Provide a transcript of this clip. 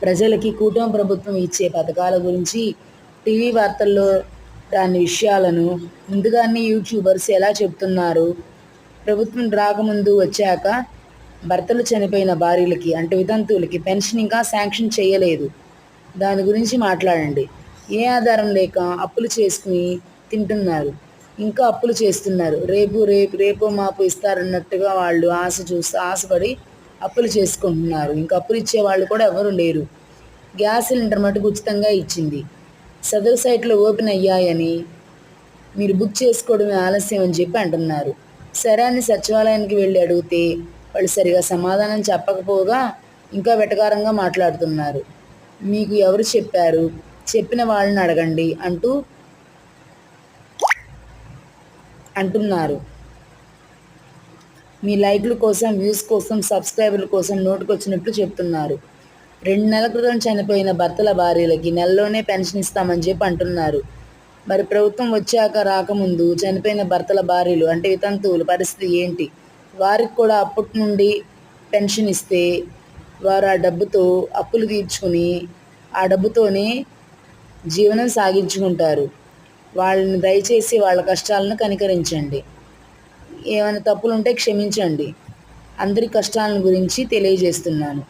ప్రజలకి కూటమి ప్రభుత్వం ఇచ్చే పథకాల గురించి టీవీ వార్తల్లో దాని విషయాలను ముందుగానే యూట్యూబర్స్ ఎలా చెప్తున్నారు, ప్రభుత్వం రాకముందు వచ్చాక భర్తలు చనిపోయిన భార్యలకి అంటే వితంతువులకి పెన్షన్ ఇంకా శాంక్షన్ చేయలేదు, దాని గురించి మాట్లాడండి. ఏ ఆధారం లేక అప్పులు చేసుకుని తింటున్నారు, ఇంకా అప్పులు చేస్తున్నారు. రేపు రేపు రేపు మాపు ఇస్తారన్నట్టుగా వాళ్ళు ఆశపడి అప్పులు చేసుకుంటున్నారు. ఇంకా అప్పులు ఇచ్చే వాళ్ళు కూడా ఎవరు లేరు. గ్యాస్ సిలిండర్ మటుకు ఉచితంగా ఇచ్చింది. సదరు సైట్లు ఓపెన్ అయ్యాయని మీరు బుక్ చేసుకోవడమే ఆలస్యం అని చెప్పి అంటున్నారు. సరే అని సచివాలయానికి వెళ్ళి అడిగితే వాళ్ళు సరిగా సమాధానం చెప్పకపోగా ఇంకా వెటకారంగా మాట్లాడుతున్నారు. మీకు ఎవరు చెప్పారు, చెప్పిన వాళ్ళని అడగండి అంటున్నారు. మీ లైక్ల కోసం, వ్యూస్ కోసం, సబ్స్క్రైబర్ల కోసం నోటుకొచ్చినట్లు చెప్తున్నారు. 2 నెలల క్రితం చనిపోయిన భర్తల భార్యలకి నెలలోనే పెన్షన్ ఇస్తామని చెప్పి అంటున్నారు. మరి ప్రభుత్వం వచ్చాక రాకముందు చనిపోయిన భర్తల భార్యలు అంటే వితంతువుల పరిస్థితి ఏంటి? వారికి కూడా అప్పటి నుండి పెన్షన్ ఇస్తే వారు ఆ డబ్బుతో అప్పులు తీర్చుకుని ఆ డబ్బుతోనే జీవనం సాగించుకుంటారు. వాళ్ళని దయచేసి వాళ్ళ కష్టాలను కనికరించండి. ఏమైనా తప్పులుంటే క్షమించండి. అందరి కష్టాలను గురించి తెలియజేస్తున్నాను.